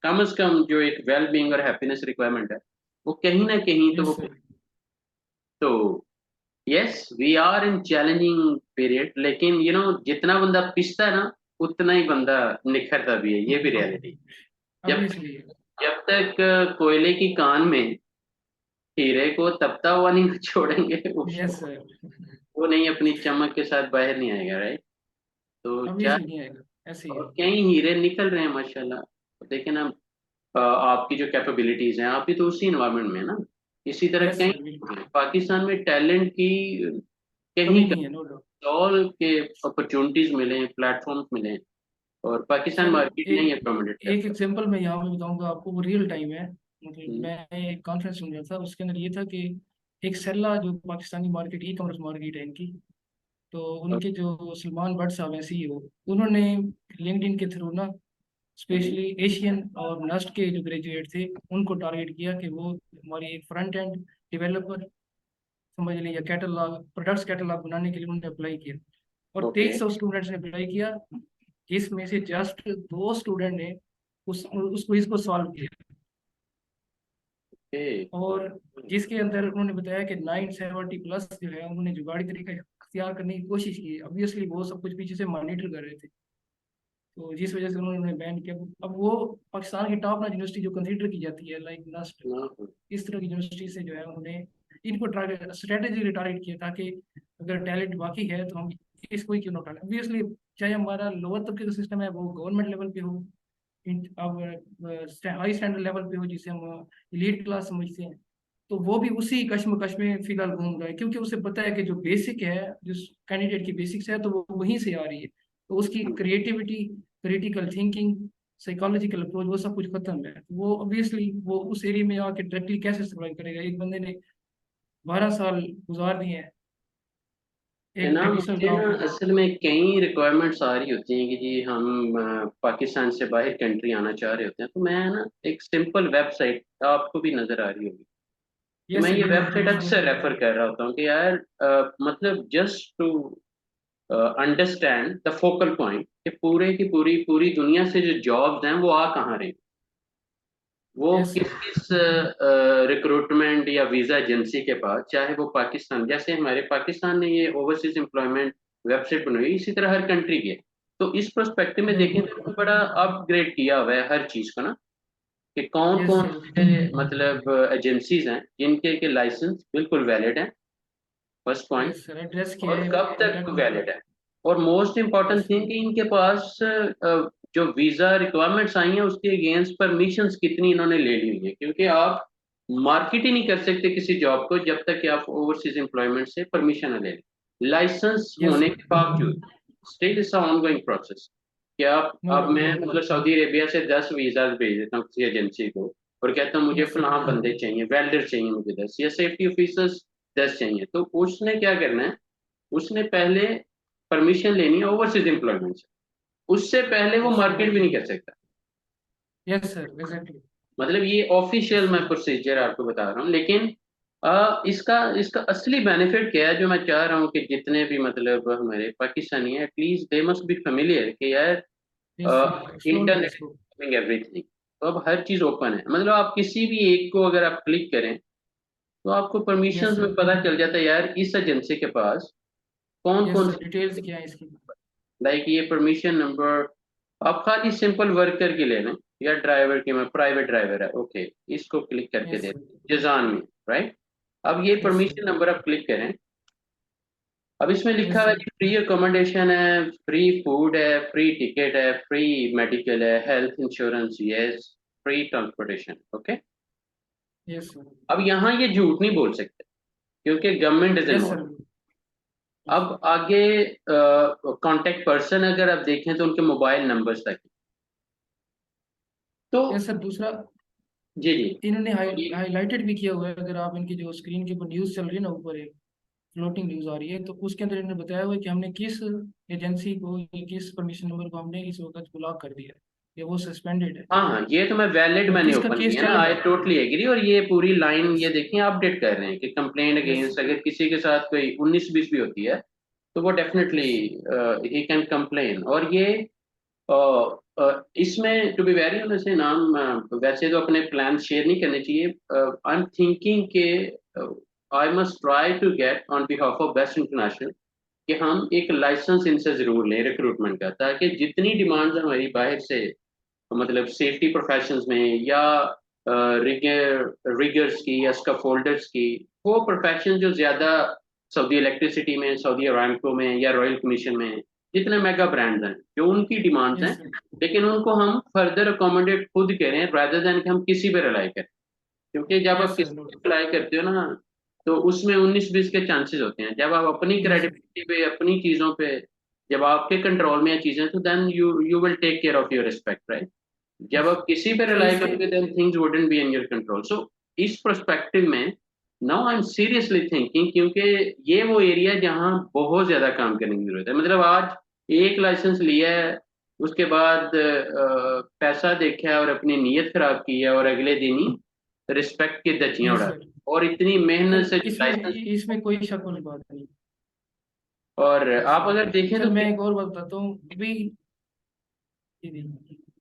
कम से कम जो एक वेल बीइंग और हैप्पीनेस रिक्वायरमेंट है वो कहीं ना कहीं तो यस वो, सर। तो yes we are in challenging period, लेकिन जितना बंदा पिसता है ना उतना ही बंदा निखरता भी है, ये भी रियलिटी। जब ऑब्वियसली। जब तक कोयले की कान में हीरे को तपता हुआ नहीं छोड़ेंगे, यस उसको सर। वो नहीं अपनी चमक के साथ बाहर नहीं आएगा, राइट? तो क्या, ऑब्वियसली नहीं आएगा, ऐसे ही और है। कई हीरे निकल रहे हैं माशाल्लाह। तो देखें ना, आपकी जो कैपेबिलिटीज हैं, आप भी तो उसी इन्वायरमेंट में है ना। इसी तरह यस कई सर, बिल्कुल। पाकिस्तान में टैलेंट की कहीं कमी नहीं है, नो डाउट। ऑल के अपॉर्चुनिटीज मिले, प्लेटफॉर्म्स मिले, और पाकिस्तान सर मार्केट नहीं एक अकोमोडेट एक करता। एग्जांपल मैं यहाँ पे बताऊंगा आपको, वो रियल टाइम है। मतलब हम्म, मैं एक कॉन्फ्रेंस सुन रहा था, उसके अंदर ये था कि एक सेल्ला जो Pakistani market, e commerce market है इनकी, तो और- उनके जो सलमान भट्ट साहब हैं, सीईओ, उन्होंने लिंक्डइन के थ्रू ना हम्म, स्पेशली एशियन और नस्ट के जो ग्रेजुएट थे उनको टारगेट किया कि वो हमारी फ्रंट एंड डेवलपर समझ लें, या कैटलॉग, प्रोडक्ट्स कैटलॉग बनाने के लिए उन्होंने अप्लाई किया। और ओके 2300 स्टूडेंट्स ने अप्लाई किया, जिसमें से जस्ट 2 स्टूडेंट ने उस क्विज को सॉल्व किया। ओके। और जिसके अंदर उन्होंने बताया कि 970 प्लस जो है उन्होंने जुगाड़ी तरीका इख्तियार करने की कोशिश की। ऑब्वियसली वो सब कुछ पीछे से मॉनिटर कर रहे थे, तो जिस वजह से उन्होंने बैन किया। अब वो पाकिस्तान की टॉप नॉच यूनिवर्सिटी जो कंसीडर की जाती है, लाइक नस्ट, हाँ, इस तरह की यूनिवर्सिटी से जो है उन्होंने इनको टारगेट, स्ट्रेटेजी टारगेट किया, ताकि अगर टैलेंट बाकी है तो हम इसको ही क्यों ना उठाएं। ऑब्वियसली चाहे हमारा लोअर तबके का सिस्टम है वो गवर्नमेंट लेवल पे हो, अब हाई स्टैंडर्ड लेवल पे हो जिसे हम एलीट क्लास समझते हैं, तो वो भी उसी कश्मकश में फिलहाल घूम रहा है, क्योंकि उसे पता है कि जो बेसिक है, जो कैंडिडेट की बेसिक्स है, तो वो वहीं से आ रही है। तो उसकी creativity, critical thinking, psychological approach, वो सब कुछ खत्म है। तो वो ऑब्वियसली वो उस एरिया में आके डायरेक्टली कैसे सर्वाइव करेगा। एक बंदे ने 12 साल गुजार दिए हैं है एक ना। ट्रेडिशनल मुझे ना काम पे। असल में कई रिक्वायरमेंट्स आ रही होती हैं कि जी हम पाकिस्तान से बाहर कंट्री आना चाह रहे होते हैं, तो मैं ना एक सिंपल वेबसाइट आपको भी नजर आ रही होगी, तो यस मैं सर, ये बिल्कुल वेबसाइट बिल्कुल अक्सर रेफर कर रहा होता हूँ कि यार मतलब just to understand the focal point, कि पूरे की पूरी पूरी दुनिया से जो जॉब्स हैं वो आ कहाँ रही, वो यस किस सर। किस रिक्रूटमेंट या वीजा एजेंसी के पास, चाहे वो पाकिस्तान, जैसे हमारे पाकिस्तान ने ये ओवरसीज एम्प्लॉयमेंट वेबसाइट बनाई, इसी तरह हर कंट्री की है। तो इस पर्सपेक्टिव में देखें तो उन्होंने बड़ा अपग्रेड किया हुआ है हर चीज का ना, कि कौन यस कौन सर। से मतलब एजेंसीज हैं जिनके के लाइसेंस बिल्कुल वैलिड हैं, first point, yes sir, address क्या और है, कब तक कांटेक्ट वैलिड नंबर। है। और मोस्ट इम्पॉर्टेंट यस थिंग कि इनके पास जो वीजा रिक्वायरमेंट्स आई हैं उसके अगेंस्ट परमिशंस कितनी इन्होंने ले ली हुई है, क्योंकि आप मार्केट ही नहीं कर सकते किसी जॉब को जब तक कि आप ओवरसीज एम्प्लॉयमेंट से परमिशन न ले लें, लाइसेंस यस होने सर, के बावजूद। स्टिल इट्स ऑनगोइंग प्रोसेस कि आप, नो अब डाउट। मैं मतलब सऊदी अरेबिया से 10 वीजा भेज देता हूँ किसी एजेंसी को, और कहता हूँ मुझे यस सर। फलां बंदे चाहिए, वेल्डर चाहिए मुझे 10, या सेफ्टी ऑफिसर्स 10 चाहिए, तो उसने क्या करना है, उसने पहले परमिशन लेनी है ओवरसीज एम्प्लॉयमेंट से, उससे पहले वो यस सर। मार्केट भी नहीं कर सकता। Yes sir, exactly. मतलब ये ऑफिशियल मैं प्रोसीजर आपको बता रहा हूँ, लेकिन इसका इसका असली बेनिफिट क्या है, जो मैं चाह रहा हूँ कि जितने भी मतलब हमारे पाकिस्तानी हैं at least they must be familiar कि यार यस सर, एक्सप्लोर करें इंटरनेट इसको। Is everything. तो अब हर चीज ओपन है, मतलब आप किसी भी एक को अगर आप क्लिक करें तो आपको यस परमिशंस सर। में पता चल जाता है यार इस एजेंसी के पास कौन यस कौन सर, से, डिटेल्स क्या है इसकी। लाइक ये परमिशन नंबर, आप खाली सिंपल वर्कर की ले लें या ड्राइवर की, मैं प्राइवेट ड्राइवर है ओके, इसको क्लिक करके यस दे सर। जजान में, राइट। अब ये यस सर। परमिशन नंबर आप क्लिक करें, अब इसमें लिखा यस हुआ है सर। कि फ्री अकोमोडेशन है, फ्री फूड है, फ्री टिकट है, फ्री मेडिकल है, health insurance yes, free transportation okay. Yes sir. अब यहाँ ये झूठ नहीं बोल सकते क्योंकि government is yes involve. Sir. अब आगे कांटेक्ट पर्सन अगर आप देखें तो उनके मोबाइल नंबर्स तक, तो यस सर, दूसरा जी जी, इन्होंने ये हाईलाइटेड भी किया हुआ है। अगर आप इनकी जो स्क्रीन के ऊपर न्यूज़ चल रही है ना, ऊपर एक फ्लोटिंग न्यूज़ आ रही है, तो उसके अंदर इन्होंने बताया हुआ है कि हमने किस एजेंसी को या किस परमिशन नंबर को हमने इस वक्त ब्लॉक कर दिया है, या वो सस्पेंडेड है, हाँ हाँ, ये तो मैं वैलिड और मैंने किसका ओपन केस किया ना, चल आई रहा है। Totally agree. और ये पूरी लाइन यस। ये देखिए अपडेट कर रहे हैं कि कंप्लेंट यस। अगेंस्ट अगर किसी के साथ कोई 19-20 भी होती है तो वो definitely yes. He can complain. और ये इसमें टू बी वेरी ऑनेस्ट नाम, वैसे तो अपने प्लान शेयर नहीं करने चाहिए, आई एम थिंकिंग के I must try to get on behalf of best international कि हम एक लाइसेंस इनसे जरूर लें रिक्रूटमेंट का, ताकि जितनी डिमांड्स हमारी बाहर से मतलब सेफ्टी प्रोफेशंस में, या रिगर्स की या स्कैफोल्डर्स की, वो प्रोफेशन जो ज्यादा सऊदी इलेक्ट्रिसिटी में, सऊदी अरामको में या रॉयल कमीशन में, जितने मेगा ब्रांड्स हैं जो उनकी डिमांड्स यस हैं, सर। लेकिन उनको हम फर्दर अकोमोडेट खुद करें रादर देन कि हम किसी पे रिलाई करें। क्योंकि जब आप यस सर, किसी नो पे डाउट। रिलाई करते हो ना, तो उसमें 19-20 के चांसेस होते हैं। जब आप अपनी यस सर। क्रेडिबिलिटी पे, अपनी चीजों पे, जब आपके कंट्रोल में है चीजें, तो then you you will take care of your respect, right? जब यस आप किसी पे सर। रिलाई इसके करोगे then things wouldn't be in your control. So इस पर्सपेक्टिव में now I am seriously thinking, क्योंकि ये वो एरिया जहाँ बहुत ज्यादा काम करने की जरूरत है। मतलब आज एक लाइसेंस लिया है, उसके बाद पैसा देखा है और अपनी नीयत खराब की है, और अगले दिन ही रिस्पेक्ट की धज्जियां यस उड़ा सर। दी। और इतनी सर मेहनत से जो इसमें लाइसेंस, इसमें कोई शक वाली बात नहीं। और यस आप सर। अगर देखें सर तो मैं एक और बात बताता हूँ अभी। जी जी।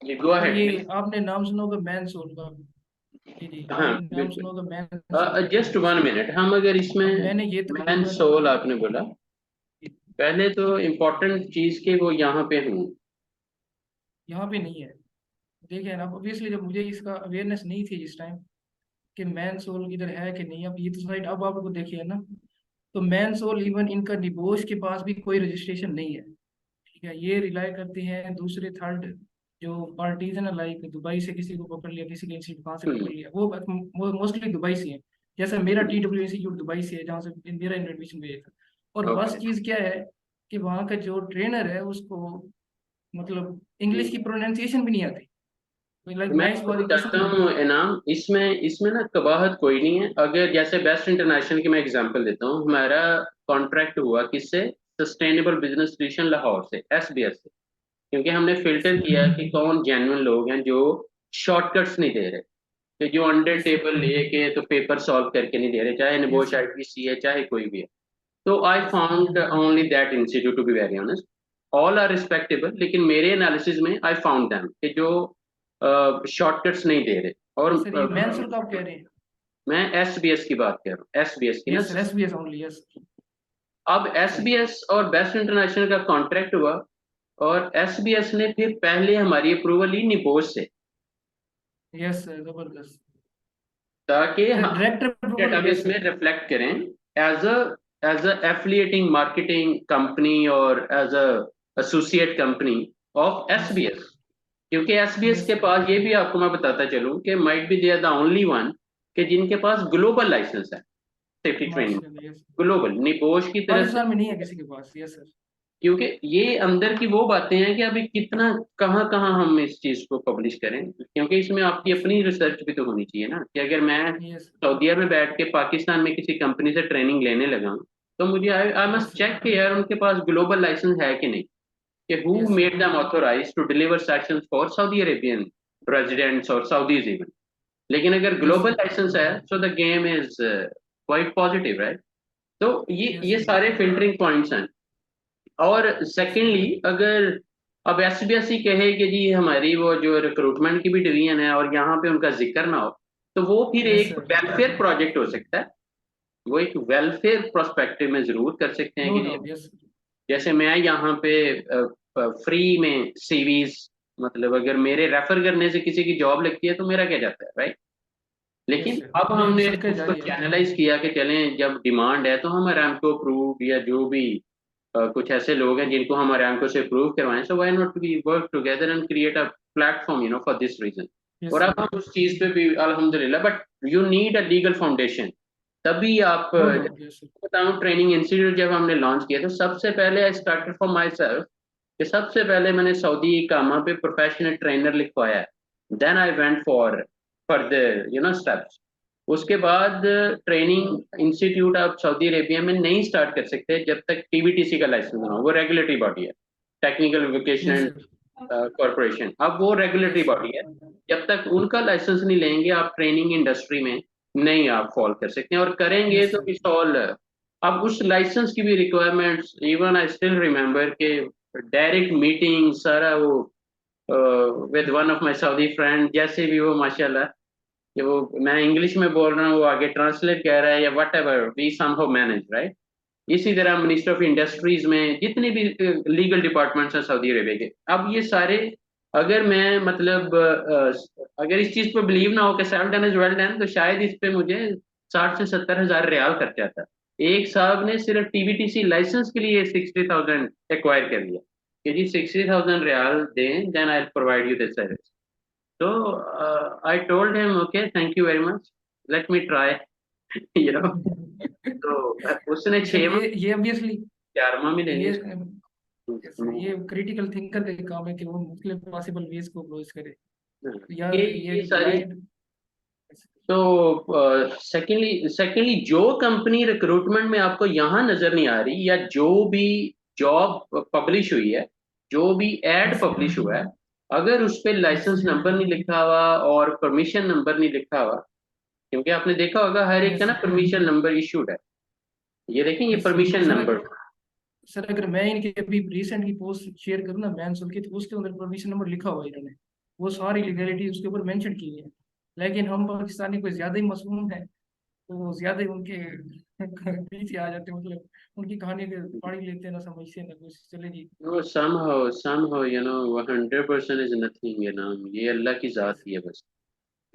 ये गो सर अहेड ये प्लीज। आपने नाम सुना होगा मैन सोल का। जी जी, हाँ आपने नाम सुना बिल्कुल। होगा मैन सोल का। Just yes one sir. Minute, हम अगर अब इसमें मैंने ये मैन तकरीबन, सोल आपने बोला, पहले तो इम्पोर्टेंट चीज के वो यहाँ पे हूँ। यहाँ पे नहीं है। देखिए ना, ऑब्वियसली जब मुझे इसका अवेयरनेस नहीं थी इस टाइम कि मैन सोल इधर है कि नहीं, अब ये तो साइड अब आपको देखिए ना, तो मैन सोल इवन इनका निबोश के पास भी कोई रजिस्ट्रेशन नहीं है। ठीक है, ये रिलाई करते हैं दूसरे थर्ड जो पार्टीज है ना, लाइक दुबई से किसी को पकड़ लिया, किसी के इंस्टीट्यूट कहाँ से हम्म, पकड़ लिया, वो मोस्टली दुबई से है। जैसे मेरा TW इंस्टीट्यूट दुबई से है, जहाँ से मेरा एडमिशन हुआ था। और बस ओके। चीज़ क्या है कि वहाँ का जो ट्रेनर है उसको मतलब इंग्लिश की प्रोनाउंसिएशन भी नहीं आती। लाइक मैं मैं इस बात आपको की कसम बताता से हूँ बता। इनाम, इसमें इसमें ना कबाहत कोई नहीं है। अगर जैसे बेस्ट इंटरनेशनल की मैं एग्जांपल देता हूँ, हमारा कॉन्ट्रैक्ट हुआ किससे? सस्टेनेबल बिजनेस सोल्यूशन लाहौर से, SBS से। क्योंकि हमने यस फिल्टर किया कि कौन जेन्युइन लोग हैं जो शॉर्टकट्स नहीं दे रहे, कि जो अंडर यस सर। टेबल लेके तो पेपर सॉल्व करके नहीं दे रहे, चाहे यस निबोश सर। ITC है, चाहे कोई भी है। तो I yes sir. Found only that institute, to be very honest. All are respectable, लेकिन मेरे एनालिसिस में आई फाउंड दैम कि जो शॉर्टकट्स नहीं दे रहे। और सर ये मैंसूर का आप कह रहे हैं? मैं SBS की बात कर रहा हूँ, SBS की ना। Yes sir, SBS only, yes. अब SBS और बेस्ट इंटरनेशनल का कॉन्ट्रैक्ट हुआ, और SBS ने फिर पहले हमारी अप्रूवल ली निबोस से, यस सर, जबरदस्त। ताकि सर हम डायरेक्टर अप्रूवल, डेटाबेस यस में सर। रिफ्लेक्ट करें as a affiliating marketing company, और as a associate company of yes sir. SBS। क्योंकि SBS यस के सर। पास, ये भी आपको मैं बताता चलूं कि might be they are the only one कि जिनके पास ग्लोबल लाइसेंस है सेफ्टी ट्रेनिंग, माशाल्लाह, यस। ग्लोबल, निबोश की तरफ से। पाकिस्तान में नहीं है किसी के पास, यस सर। क्योंकि ये अंदर की वो बातें हैं कि अभी कितना, कहाँ कहाँ हम इस चीज को पब्लिश करें, क्योंकि इसमें आपकी यस अपनी रिसर्च भी तो होनी चाहिए ना। कि अगर मैं यस सऊदीया में बैठ के पाकिस्तान में किसी कंपनी से ट्रेनिंग लेने लगा हूं, तो मुझे आई आई यस मस्ट सर। चेक कि यार उनके पास ग्लोबल लाइसेंस है कि नहीं, कि who yes sir. Made them authorize to deliver sessions for Saudi Arabian residents और साउदीज इवन। लेकिन अगर यस ग्लोबल सर। लाइसेंस है, so the game is quite positive, right? तो यस ये सर। सारे फिल्टरिंग पॉइंट्स हैं। और सेकेंडली, अगर अब SBS ही कहे कि जी हमारी वो जो रिक्रूटमेंट की भी डिवीजन है और यहाँ पे उनका जिक्र ना हो, तो वो फिर यस एक सर। वेलफेयर प्रोजेक्ट हो सकता है। वो एक वेलफेयर प्रोस्पेक्टिव में जरूर कर सकते हैं नो कि जी, डाउट, यस सर। जैसे मैं यहाँ पे फ्री में CVs, मतलब अगर मेरे रेफर करने से किसी की जॉब लगती है तो मेरा क्या जाता है, राइट? यस लेकिन सर, अब ये हमने सदका उसको जारी है। चैनलाइज किया कि चलें, जब डिमांड है तो हम अरामको अप्रूव, या जो भी कुछ ऐसे लोग हैं जिनको हम अरामको से अप्रूव करवाएं, so why not we work together and create a platform, for this region. Yes और अब सर। हम उस चीज पे भी अल्हम्दुलिल्लाह, but you need a legal foundation. तभी आप नो डाउट, यस सर। बताऊं, ट्रेनिंग इंस्टीट्यूट जब हमने लॉन्च किया तो सबसे पहले I started for myself, कि सबसे पहले मैंने सऊदी इकामा पे प्रोफेशनल ट्रेनर लिखवाया, then I went for further steps. उसके बाद ट्रेनिंग इंस्टीट्यूट आप सऊदी अरेबिया में नहीं स्टार्ट कर सकते जब तक TVTC का लाइसेंस ना हो। वो रेगुलेटरी बॉडी है, technical yes vocational sir. Corporation. अब वो रेगुलेटरी यस सर। बॉडी है, जब तक उनका लाइसेंस नहीं लेंगे आप ट्रेनिंग इंडस्ट्री में नहीं आप फॉल कर सकते हैं, और करेंगे यस तो सर। It's all. अब उस लाइसेंस की भी requirements, even I still remember के डायरेक्ट मीटिंग सारा वो with one of my Saudi friend, जैसे भी वो माशाल्लाह, कि वो मैं इंग्लिश में बोल रहा हूँ, वो आगे ट्रांसलेट कह रहा है, या whatever we somehow manage, right? इसी तरह मिनिस्टर ऑफ इंडस्ट्रीज में जितने भी लीगल डिपार्टमेंट्स हैं सऊदी अरेबिया के, अब ये सारे अगर मैं मतलब अगर इस चीज पे बिलीव ना हो कि self done is well done, तो शायद इस पे मुझे 60 से 70 हजार रियाल खर्चा था। एक साहब ने सिर्फ टीबीटीसी लाइसेंस के लिए 60,000 एक्वायर कर लिया कि जी 60,000 रियाल दें, then I provide you this service. तो I told him okay thank you very much, let me try. You know. तो उसने सर 6 माह ये ऑब्वियसली 4 माह में लेंगे ये इसको। ये क्रिटिकल थिंकर का काम है कि वो मुख्तलिफ पॉसिबल वेज को अप्रोच करे, हाँ, या ये ये सारी। ब्लाइंड। तो सेकेंडली जो कंपनी रिक्रूटमेंट में आपको यहाँ नजर नहीं आ रही, या जो भी जॉब पब्लिश हुई है, जो भी एड यस पब्लिश हुआ है, अगर उस पे यस लाइसेंस नंबर नहीं लिखा हुआ और परमिशन नंबर नहीं लिखा हुआ, क्योंकि आपने देखा होगा हर एक का यस ना परमिशन नंबर इशूड है। ये देखें, ये yes permission sir. Number. Sir अगर मैं इनके अभी रिसेंट की पोस्ट शेयर करूँ ना बैन सुल की, तो उसके अंदर परमिशन नंबर लिखा हुआ है इन्होंने, वो सारी लीगलिटी उसके ऊपर मेंशन की है। लेकिन हम पाकिस्तानी कोई ज्यादा ही मासूम है, तो वो ज्यादा ही उनके पीछे आ जाते हैं, मतलब उनकी कहानी के पढ़ ही लेते हैं, ना समझते हैं ना कुछ, चले जी। वो somehow 100% इज नथिंग, ये अल्लाह की जात ही है बस।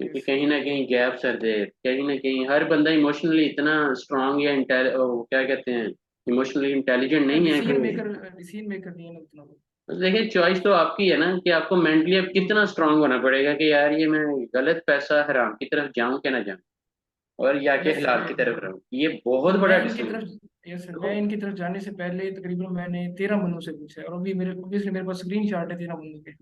क्योंकि यस कहीं ना कहीं गैप्स आर देयर, कहीं ना कहीं हर बंदा इमोशनली इतना स्ट्रांग या क्या कहते हैं, इमोशनली इंटेलिजेंट नहीं है कि। डिसीजन मेकर नहीं है ना उतना वो। देखिए चॉइस तो आपकी है ना, कि आपको मेंटली अब कितना स्ट्रांग होना पड़ेगा कि यार ये मैं गलत पैसा हराम की तरफ जाऊं कि ना जाऊं, और या के यस सर। हलाल की तरफ रहूं, ये तो बहुत बड़ा मैं इनकी डिसीजन। तरफ यस सर, मैं तो इनकी तरफ जाने से पहले तकरीबन मैंने 13 बंदों से पूछा है, और अभी मेरे ऑब्वियसली मेरे पास स्क्रीन शॉट है 13 बंदों के,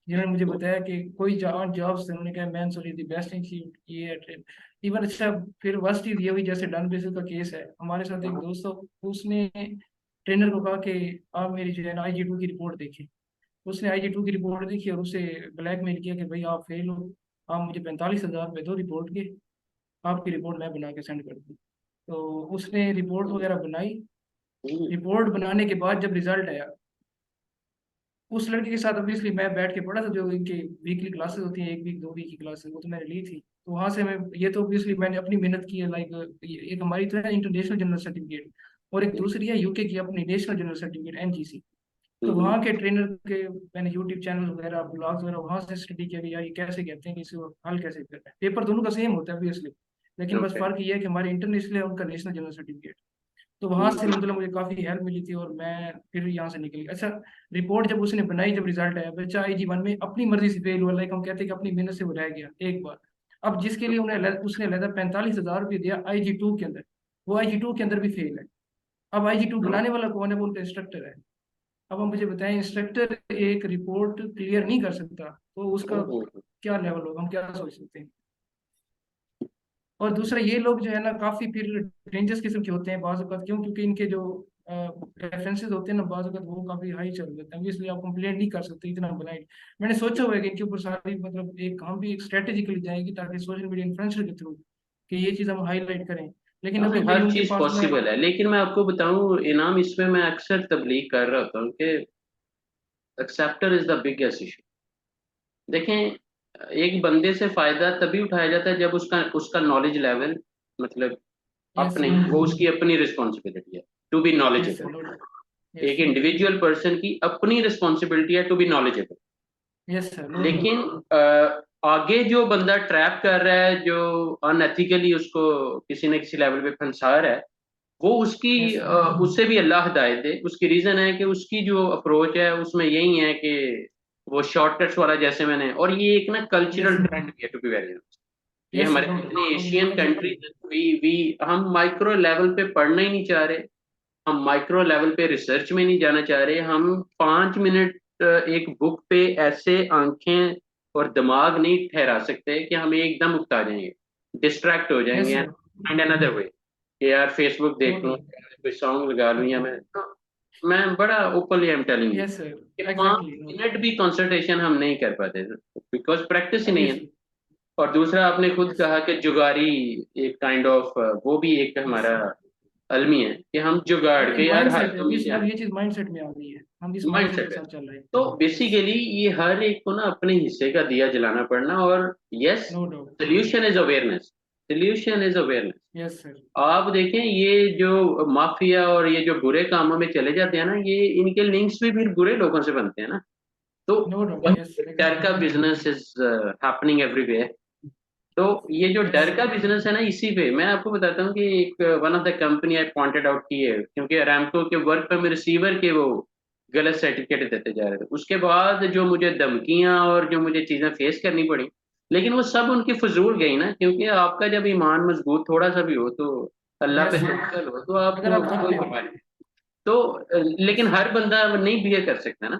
जिन्होंने मुझे बताया कि कोई जॉब्स थे, उन्होंने कहा man sorry the best institute ये है ट्रेन। इवन अच्छा, फिर वर्स्ट चीज ये हुई, जैसे डन बेसिस का केस है हमारे साथ, एक दोस्त था, उसने ट्रेनर को कहा कि आप मेरी जो है ना IG2 की रिपोर्ट देखिए। उसने IG2 की रिपोर्ट देखी और उसे ब्लैकमेल किया कि भाई आप फेल हो, आप मुझे 45,000 रुपये दो रिपोर्ट के, आपकी रिपोर्ट मैं बना के सेंड कर दूँ। तो उसने रिपोर्ट वगैरह बनाई। रिपोर्ट बनाने के बाद जब रिजल्ट आया, उस लड़के के साथ ऑब्वियसली मैं बैठ के पढ़ा था, जो इनके वीकली क्लासेस होती हैं, 1 वीक 2 वीक की क्लासेस, वो तो मैंने ली थी। तो वहां से मैं, ये तो ऑब्वियसली मैंने अपनी मेहनत की है, लाइक एक हमारी तो है इंटरनेशनल जनरल सर्टिफिकेट, और एक दूसरी है UK की अपनी नेशनल जनरल सर्टिफिकेट NGC। तो वहाँ के ट्रेनर के मैंने यूट्यूब चैनल वगैरह ब्लॉग्स वगैरह वहाँ से स्टडी किया कि यार ये कैसे कहते हैं कि इसको हल कैसे करना है। पेपर दोनों का सेम होता है ऑब्वियसली, लेकिन बस ओके। फर्क ये है कि हमारे इंटरनेशनल है, उनका नेशनल जनरल सर्टिफिकेट। तो वहां से मतलब मुझे काफी हेल्प मिली थी, और मैं फिर यहाँ से निकली। अच्छा, रिपोर्ट जब उसने बनाई, जब रिजल्ट आया, बच्चा IG1 में अपनी मर्जी से फेल हुआ, लाइक हम कहते हैं कि अपनी मेहनत से वो रह गया एक बार। अब जिसके लिए उसने अलहदा 45,000 रुपये दिया IG2 के अंदर, वो IG2 के अंदर भी फेल है। अब IG2 बनाने वाला कौन है? वो उनका इंस्ट्रक्टर है। अब हम मुझे बताएं, इंस्ट्रक्टर एक रिपोर्ट क्लियर नहीं कर सकता, तो उसका क्या लेवल होगा, हम क्या सोच सकते हैं। और दूसरा, ये लोग जो है ना काफी फिर डेंजरस किस्म के होते हैं बाज़ औक़ात, क्यों? क्योंकि इनके जो रेफरेंसेस होते हैं ना बाज़ औक़ात वो काफी हाई चल जाते हैं, इसलिए आप कंप्लेंट नहीं कर सकते इतना ब्लाइंड। मैंने सोचा हुआ है कि इनके ऊपर सारी मतलब एक हम भी एक स्ट्रेटेजिकली जाएगी, ताकि सोशल मीडिया इन्फ्लुएंसर के थ्रू कि ये चीज़ हम हाईलाइट करें। लेकिन हाँ, अभी मेरी हर उनके चीज पास में पॉसिबल है, लेकिन मैं आपको बताऊं इनाम, इसमें मैं अक्सर तबलीग कर रहा होता हूँ कि acceptor is the biggest issue. देखें, एक बंदे से फायदा तभी उठाया जाता है जब उसका उसका नॉलेज लेवल, मतलब यस अपने, सर। वो उसकी अपनी रिस्पॉन्सिबिलिटी है to be yes sir, no knowledgeable. Doubt. Yes एक इंडिविजुअल पर्सन की अपनी रिस्पॉन्सिबिलिटी है to be knowledgeable. Yes sir, no लेकिन डाउट। आगे जो बंदा ट्रैप कर रहा है, जो अनएथिकली उसको किसी न किसी लेवल पे फंसा रहा है, वो उसकी यस सर। उससे भी अल्लाह हिदायत दे। उसकी रीजन है कि उसकी जो अप्रोच है उसमें यही है कि वो शॉर्टकट्स वाला, जैसे मैंने, और ये एक ना यस कल्चरल सर। ट्रेंड भी है टू बी वेरी ऑनेस्ट। ये यस सर, हमारे नो जितने Asian doubt exactly. Countries, we हम माइक्रो लेवल पे पढ़ना ही नहीं चाह रहे, हम माइक्रो लेवल पे रिसर्च में नहीं जाना चाह रहे, हम 5 मिनट एक बुक पे ऐसे आंखें और दिमाग नहीं ठहरा सकते कि हम एकदम उकता जाएंगे, डिस्ट्रैक्ट हो यस जाएंगे and sir, find another way कि यार फेसबुक नो देख लूं, डाउट। कोई सॉन्ग लगा लूं, या मैं बड़ा openly I am telling you yes sir, कि पाँच एग्जैक्टली, नो मिनट भी कंसंट्रेशन हम नहीं कर पाते, बिकॉज प्रैक्टिस ही नहीं है। ऑब्वियसली। और दूसरा आपने खुद यस कहा कि जुगारी एक काइंड ऑफ, वो भी एक यस हमारा सर। अलमी है कि हम जुगाड़ अब ये के यार माइंड हर सेट है, तुम ऑब्वियसली अब ये चीज माइंड सेट में आ गई है, हम इस माइंड सेट माइंडसेट के है। साथ चल रहे तो हैं। यस, बेसिकली ये हर एक को ना अपने हिस्से का दिया जलाना पड़ना, और yes, no doubt. Solution is awareness, solution is awareness. Yes sir. आप देखें, ये जो माफिया और ये जो बुरे कामों में चले जाते हैं ना, ये इनके लिंक्स भी फिर बुरे लोगों से बनते हैं ना। तो नो डाउट, यस डर का exactly. Business is happening everywhere. तो ये जो यस डर का बिजनेस है ना, इसी पे मैं आपको बताता हूँ कि एक one of the company I pointed out की है, क्योंकि अरामको के वर्क पे में रिसीवर के वो गलत सर्टिफिकेट देते जा रहे थे, उसके बाद जो मुझे धमकियां और जो मुझे चीजें फेस करनी पड़ी, लेकिन वो सब उनकी फजूल गई ना, क्योंकि आपका जब ईमान मजबूत थोड़ा सा भी हो तो अल्लाह पे यस सर, तवक्कल हो तो अगर आपको आप कोई चाहते हो। परवाह नहीं। तो लेकिन यस हर बंदा नहीं बिहेव कर सकता ना।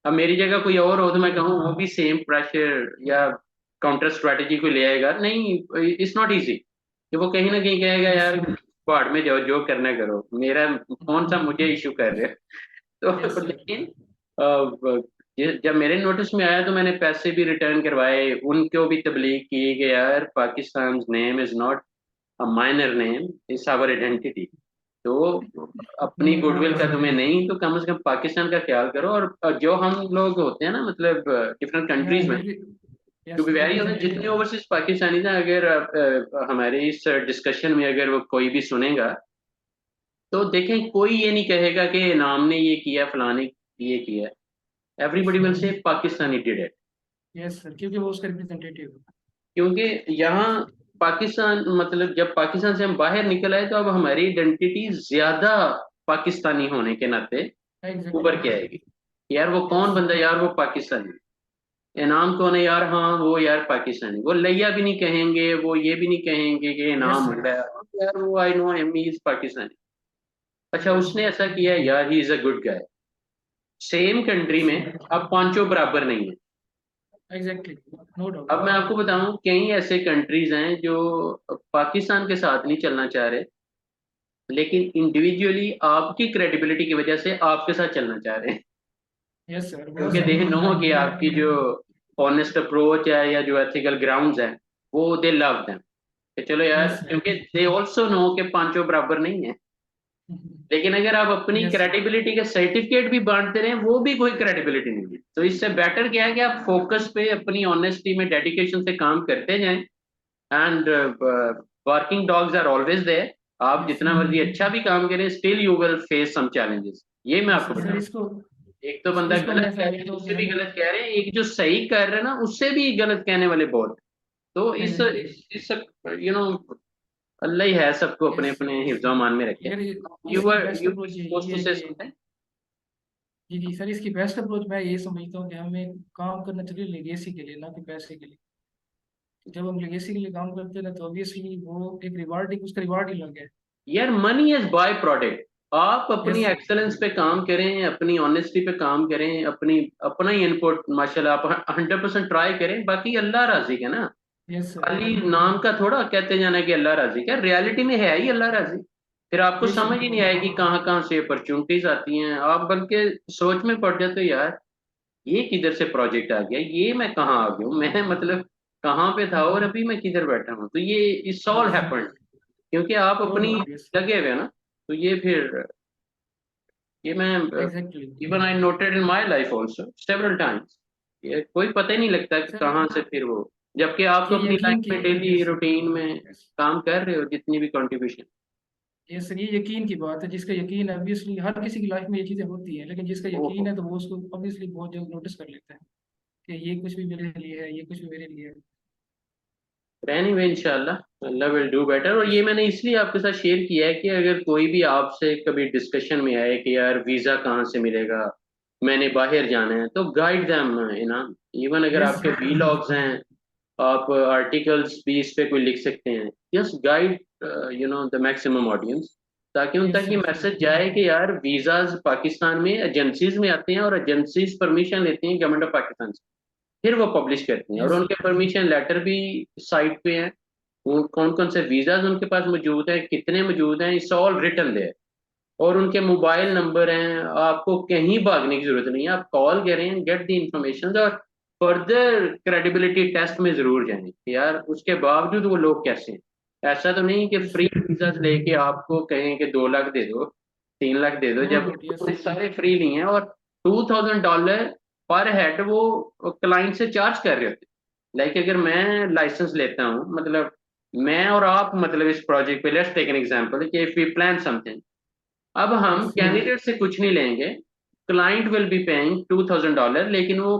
अब मेरी जगह कोई और हो तो मैं कहूँ वो भी सेम प्रेशर या काउंटर स्ट्रेटेजी को ले आएगा, नहीं, इट्स नॉट इजी कि वो कहीं ना कहीं कहेगा यस यार पहाड़ में जाओ, जो करना करो, मेरा कौन सा मुझे इशू कर रहे हो। यस तो सर। लेकिन जब मेरे नोटिस में आया तो मैंने पैसे भी रिटर्न करवाए, उनको भी तबलीग की कि यार Pakistan name is not a minor name, it's our identity. तो अपनी गुडविल का तुम्हें नहीं तो कम से कम पाकिस्तान का ख्याल करो। और जो हम लोग होते हैं ना, मतलब डिफरेंट या कंट्रीज में, to yes be very honest, जितने रिप्रेजेंटेटिव। ओवरसीज पाकिस्तानी था, अगर हमारे इस डिस्कशन में अगर वो कोई भी सुनेगा तो देखें, कोई ये नहीं कहेगा कि नाम ने ये किया, फलाने ये किया। Everybody will say Pakistani did it. Yes sir, क्योंकि वो उसका रिप्रेजेंटेटिव क्योंकि यहाँ पाकिस्तान, मतलब जब पाकिस्तान से हम बाहर निकल आए तो अब हमारी आइडेंटिटी ज्यादा पाकिस्तानी होने के नाते है। उभर एग्जैक्टली। के आएगी। यार वो कौन यस बंदा, यार वो पाकिस्तानी इनाम कौन है, यार हाँ वो यार पाकिस्तानी, वो लैया भी नहीं कहेंगे, वो ये भी नहीं कहेंगे कि यस इनाम सर। मुंडा है, यार वो I know him, he is Pakistani. अच्छा यस उसने ऐसा किया, यार he is a good guy. Same country yes में अब पांचों बराबर नहीं है। एग्जैक्टली, नो अब डाउट। मैं आपको बताऊं, कई ऐसे कंट्रीज हैं जो पाकिस्तान के साथ नहीं चलना चाह रहे, लेकिन इंडिविजुअली आपकी क्रेडिबिलिटी की वजह से आपके साथ चलना चाह रहे हैं, यस सर, बहुत क्योंकि दे सारे नो कि आपकी जो ऑनेस्ट अप्रोच है या जो एथिकल ग्राउंड्स हैं, वो दे लव देम, कि चलो यार, यस सर। क्योंकि दे ऑल्सो नो कि पांचों बराबर नहीं है। लेकिन अगर आप अपनी यस सर। क्रेडिबिलिटी के सर्टिफिकेट भी बांटते रहे, वो भी कोई क्रेडिबिलिटी नहीं है। तो इससे बेटर क्या है कि आप फोकस पे अपनी ऑनेस्टी में डेडिकेशन से काम करते जाएं। And working dogs are always there. आप यस जितना मर्जी अच्छा भी काम करें, still you will face some challenges, ये मैं यस आपको सर, बताऊं। इसको एक तो बंदा इसको मैं गलत कह रहे हैं, समझता हूँ कि उससे भी हमें गलत कह रहे हैं, एक जो सही कर रहे हैं ना, उससे भी गलत कहने वाले बहुत। तो एग्जैक्टली। इस यू नो अल्लाह ही है, सबको अपने यस अपने यस। हिफ्ज़ मान में रखे। यार यू इसकी are best you approach suppose यही टू है से कि समथिंग। जी जी सर, इसकी बेस्ट अप्रोच मैं ये समझता हूँ कि हमें काम करना चाहिए लेगेसी के लिए, ना कि पैसे के लिए। जब हम लेगेसी के लिए काम करते हैं ना, तो ऑब्वियसली वो एक रिवार्ड, उसका रिवार्ड ही अलग है। यार मनी इज बाय प्रोडक्ट। आप अपनी यस सर। एक्सेलेंस पे काम करें, अपनी ऑनेस्टी पे काम करें, अपनी अपना ही इनपुट माशाल्लाह आप 100% ट्राई करें, बाकी अल्लाह राजी है ना। Yes sir. खाली नाम का थोड़ा कहते जाना कि अल्लाह राजी है, रियलिटी में है ही अल्लाह राजी। फिर आपको समझ बेशक। ही नहीं आएगी कहाँ कहाँ से अपॉर्चुनिटीज आती हैं, आप बल्कि सोच में पड़ जाते हो, यार ये किधर से प्रोजेक्ट आ गया, ये मैं कहाँ आ गया हूँ, मैं मतलब कहाँ पे था और अभी मैं किधर बैठा हूँ। तो ये इट्स ऑल यस हैपेंड क्योंकि आप नो अपनी डाउट। यस लगे हुए हैं ना। तो ये फिर ये मैं exactly even I noted in my life also several times, ये कोई पता ही नहीं लगता कि सर, कहाँ से फिर वो, जबकि आप तो ये अपनी यकीन लाइफ की। में डेली यस रूटीन में यस। काम कर रहे हो, जितनी भी कंट्रीब्यूशन। ये सर, ये यकीन की बात है। जिसका यकीन है, ऑब्वियसली हर किसी की लाइफ में ये चीज़ें होती हैं, लेकिन जिसका यकीन ओहो, है तो वो उसको ऑब्वियसली बहुत जल्द नोटिस कर लेता है कि ये कुछ भी मेरे लिए है, ये कुछ भी मेरे लिए है। एनीवे इंशाल्लाह अल्लाह विल डू बेटर। और ये यस मैंने इसलिए आपके साथ शेयर किया है कि अगर कोई भी आपसे कभी डिस्कशन में आए कि यार वीजा कहाँ से मिलेगा, मैंने बाहर जाना है, तो गाइड देम ना। इवन अगर यस आपके वीलॉग्स हैं, आप आर्टिकल्स भी इस पे कोई लिख सकते हैं, just guide the maximum audience, ताकि उन यस तक ये सर। मैसेज जाए कि यार वीजाज पाकिस्तान में एजेंसीज में आते हैं और एजेंसीज परमिशन लेती हैं गवर्नमेंट ऑफ पाकिस्तान से, फिर वो पब्लिश करती हैं, और यस उनके परमिशन लेटर भी साइट पे हैं। वो कौन कौन से वीजाज उनके पास मौजूद है, कितने मौजूद हैं, इट्स ऑल रिटन देयर। और उनके मोबाइल नंबर हैं, आपको कहीं भागने की जरूरत नहीं है, आप कॉल करें, गेट द इंफॉर्मेशन। और फर्दर क्रेडिबिलिटी टेस्ट में जरूर जाएं कि यार उसके बावजूद वो लोग कैसे हैं। ऐसा तो नहीं कि यस फ्री वीजा लेके आपको कहें कि 2 लाख दे दो, 3 लाख दे दो, नो जब डाउट। यस वो सारे फ्री नहीं है। और $2000 पर हेड वो क्लाइंट से चार्ज कर रहे होते। लाइक अगर मैं लाइसेंस लेता हूँ, मतलब मैं और आप, मतलब इस प्रोजेक्ट पे लेट्स टेक एन एग्जांपल कि इफ वी प्लान समथिंग, अब हम यस कैंडिडेट से कुछ नहीं लेंगे, क्लाइंट विल बी पेइंग $2000, लेकिन वो